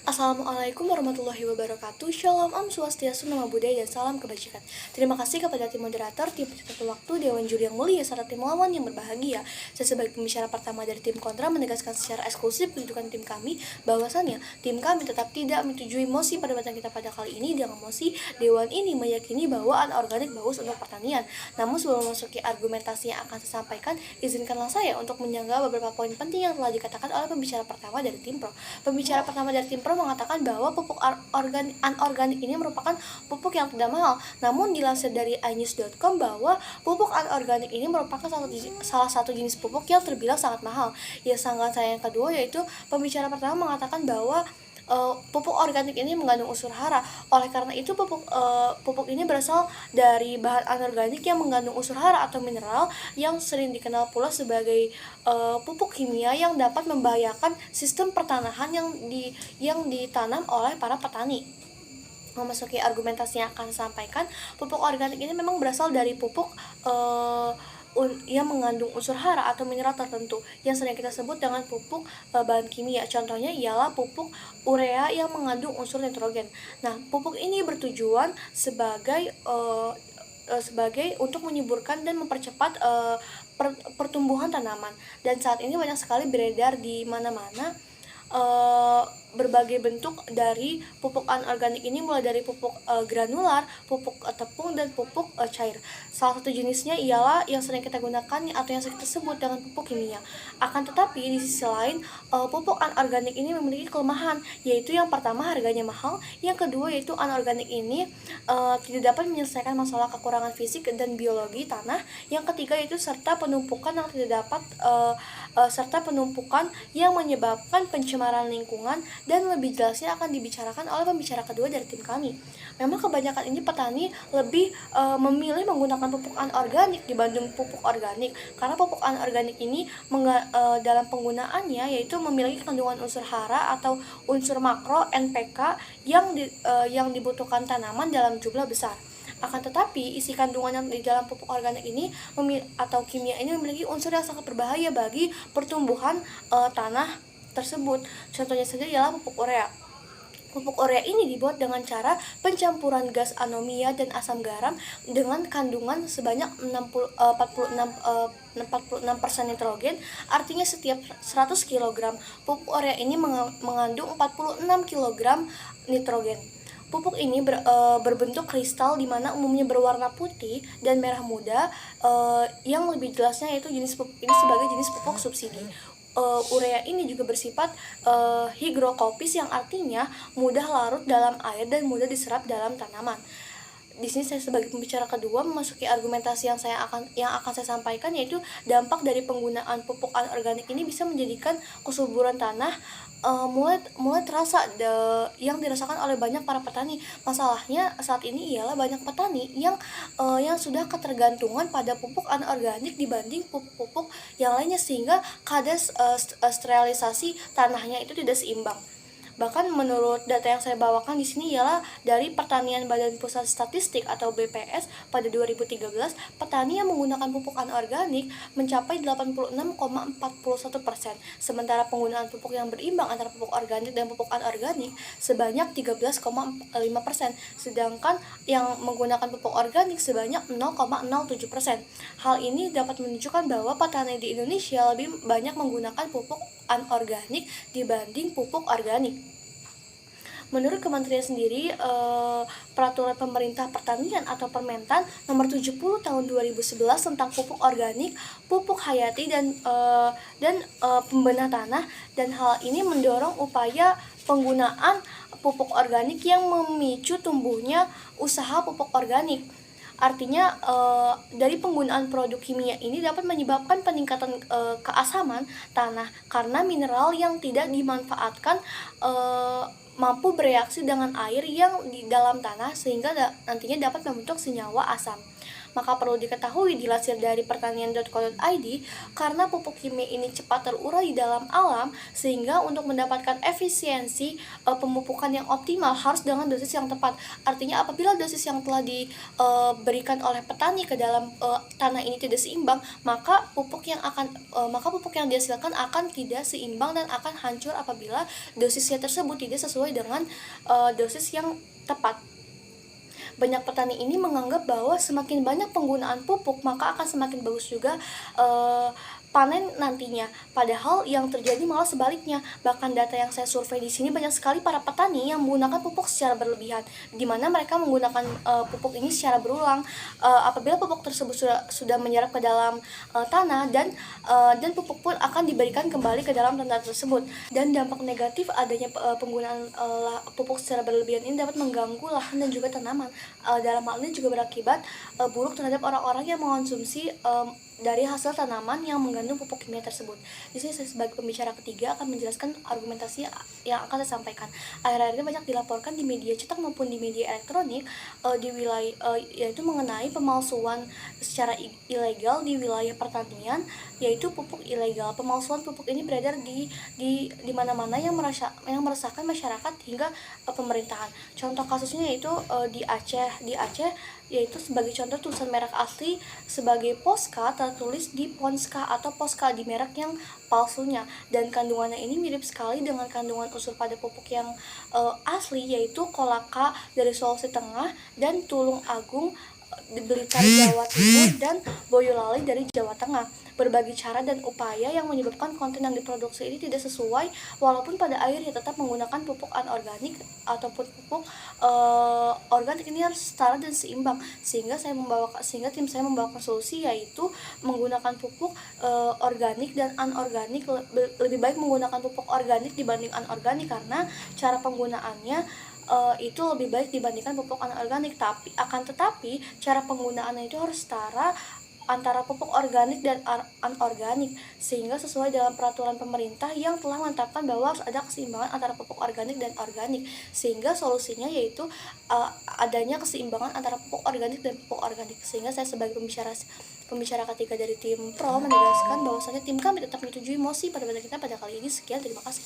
Assalamualaikum warahmatullahi wabarakatuh. Shalom, Om Swastiastu, Namo Buddhaya, dan salam kebajikan. Terima kasih kepada tim moderator, tim pencatat waktu, Dewan Juri yang mulia, serta tim lawan yang berbahagia. Saya sebagai pembicara pertama dari tim kontra menegaskan secara eksklusif kedudukan tim kami, bahwasannya tim kami tetap tidak menyetujui mosi perdebatan kita pada kali ini dengan mosi Dewan ini meyakini bahwa anorganik bagus untuk pertanian. Namun sebelum memasuki argumentasi yang akan saya sampaikan, izinkanlah saya untuk menyanggah beberapa poin penting yang telah dikatakan oleh pembicara pertama dari tim pro. Pembicara pertama dari tim pro mengatakan bahwa pupuk anorganik ini merupakan pupuk yang tidak mahal. Namun dilansir dari inews.com bahwa pupuk anorganik ini merupakan salah satu jenis pupuk yang terbilang sangat mahal. Sangat saya yang kedua yaitu pembicara pertama mengatakan bahwa pupuk organik ini mengandung unsur hara. Oleh karena itu pupuk ini berasal dari bahan anorganik yang mengandung unsur hara atau mineral yang sering dikenal pula sebagai pupuk kimia yang dapat membahayakan sistem pertanahan yang ditanam oleh para petani. Memasuki argumentasi yang akan disampaikan, pupuk organik ini memang berasal dari pupuk yang mengandung unsur hara atau mineral tertentu yang sering kita sebut dengan pupuk bahan kimia. Contohnya ialah pupuk urea yang mengandung unsur nitrogen. Nah, pupuk ini bertujuan sebagai untuk menyuburkan dan mempercepat pertumbuhan tanaman. Dan saat ini banyak sekali beredar di mana-mana berbagai bentuk dari pupuk anorganik ini, mulai dari pupuk granular, pupuk tepung, dan pupuk cair. Salah satu jenisnya ialah yang sering kita gunakan atau yang sering kita sebut dengan pupuk kimia. Akan tetapi di sisi lain, pupuk anorganik ini memiliki kelemahan, yaitu yang pertama harganya mahal, yang kedua yaitu anorganik ini tidak dapat menyelesaikan masalah kekurangan fisik dan biologi tanah, yang ketiga yaitu serta penumpukan yang menyebabkan pencemaran lingkungan, dan lebih jelasnya akan dibicarakan oleh pembicara kedua dari tim kami. Memang kebanyakan ini petani lebih memilih menggunakan pupuk anorganik dibanding pupuk organik, karena pupuk anorganik ini dalam penggunaannya yaitu memiliki kandungan unsur hara atau unsur makro NPK yang dibutuhkan tanaman dalam jumlah besar. Akan tetapi isi kandungan yang di dalam pupuk organik ini atau kimia ini memiliki unsur yang sangat berbahaya bagi pertumbuhan tanah tersebut. Contohnya saja ialah pupuk urea. Pupuk urea ini dibuat dengan cara pencampuran gas anomia dan asam garam dengan kandungan sebanyak 46% nitrogen. Artinya setiap 100 kg pupuk urea ini mengandung 46 kg nitrogen. Pupuk ini berbentuk kristal, di mana umumnya berwarna putih dan merah muda. Yang lebih jelasnya yaitu jenis pupuk ini sebagai jenis pupuk subsidi. Urea ini juga bersifat higrokopis, yang artinya mudah larut dalam air dan mudah diserap dalam tanaman. Di sini saya sebagai pembicara kedua memasuki argumentasi yang akan saya sampaikan, yaitu dampak dari penggunaan pupuk anorganik ini bisa menjadikan kesuburan tanah mulai terasa yang dirasakan oleh banyak para petani. Masalahnya saat ini ialah banyak petani yang sudah ketergantungan pada pupuk anorganik dibanding pupuk yang lainnya, sehingga kadar sterilisasi tanahnya itu tidak seimbang. Bahkan menurut data yang saya bawakan di sini ialah dari Pertanian Badan Pusat Statistik atau BPS pada 2013, petani yang menggunakan pupuk anorganik mencapai 86,41%, sementara penggunaan pupuk yang berimbang antara pupuk organik dan pupuk anorganik sebanyak 13,5%, sedangkan yang menggunakan pupuk organik sebanyak 0,07%. Hal ini dapat menunjukkan bahwa petani di Indonesia lebih banyak menggunakan pupuk anorganik dibanding pupuk organik. Menurut Kementerian sendiri, Peraturan Pemerintah Pertanian atau Permentan Nomor 70 Tahun 2011 tentang pupuk organik, pupuk hayati dan pembenah tanah, dan hal ini mendorong upaya penggunaan pupuk organik yang memicu tumbuhnya usaha pupuk organik. Artinya dari penggunaan produk kimia ini dapat menyebabkan peningkatan keasaman tanah, karena mineral yang tidak dimanfaatkan mampu bereaksi dengan air yang di dalam tanah, sehingga nantinya dapat membentuk senyawa asam. Maka perlu diketahui dilansir dari pertanian.co.id, karena pupuk kimia ini cepat terurai di dalam alam, sehingga untuk mendapatkan efisiensi pemupukan yang optimal harus dengan dosis yang tepat. Artinya apabila dosis yang telah diberikan oleh petani ke dalam tanah ini tidak seimbang, maka pupuk yang dihasilkan akan tidak seimbang dan akan hancur apabila dosisnya tersebut tidak sesuai dengan dosis yang tepat. Banyak petani ini menganggap bahwa semakin banyak penggunaan pupuk maka akan semakin bagus juga panen nantinya. Padahal yang terjadi malah sebaliknya. Bahkan data yang saya survei di sini, banyak sekali para petani yang menggunakan pupuk secara berlebihan, di mana mereka menggunakan pupuk ini secara berulang. Apabila pupuk tersebut sudah menyerap ke dalam tanah, dan pupuk pun akan diberikan kembali ke dalam tanah tersebut. Dan dampak negatif adanya penggunaan pupuk secara berlebihan ini dapat mengganggu lahan dan juga tanaman. Dalam hal ini juga berakibat buruk terhadap orang-orang yang mengonsumsi dari hasil tanaman yang mengandung pupuk kimia tersebut. Di sini saya sebagai pembicara ketiga akan menjelaskan argumentasi yang akan saya sampaikan. Akhir-akhir ini banyak dilaporkan di media cetak maupun di media elektronik di wilayah yaitu mengenai pemalsuan secara ilegal di wilayah pertanian, yaitu pupuk ilegal. Pemalsuan pupuk ini beredar di mana-mana yang meresahkan masyarakat hingga pemerintahan. Contoh kasusnya yaitu di Aceh, yaitu sebagai contoh tulisan merek asli sebagai Posca tertulis di Ponska atau Posca di merek yang palsunya, dan kandungannya ini mirip sekali dengan kandungan unsur pada pupuk yang asli, yaitu Kolaka dari Sulawesi Tengah dan Tulung Agung di Blitar Jawa Timur dan Boyolali dari Jawa Tengah. Berbagai cara dan upaya yang menyebabkan konten yang diproduksi ini tidak sesuai, walaupun pada akhirnya tetap menggunakan pupuk anorganik ataupun pupuk organik ini harus setara dan seimbang, sehingga tim saya membawakan solusi, yaitu menggunakan pupuk organik dan anorganik. Lebih baik menggunakan pupuk organik dibanding anorganik karena cara penggunaannya itu lebih baik dibandingkan pupuk anorganik. Tetapi cara penggunaannya itu harus setara antara pupuk organik dan anorganik, sehingga sesuai dalam peraturan pemerintah yang telah menetapkan bahwa harus ada keseimbangan antara pupuk organik dan organik, sehingga solusinya yaitu adanya keseimbangan antara pupuk organik dan pupuk organik. Sehingga saya sebagai pembicara ketiga dari tim Pro menegaskan bahwasanya tim kami tetap menyetujui mosi pada kita pada kali ini. Sekian, terima kasih.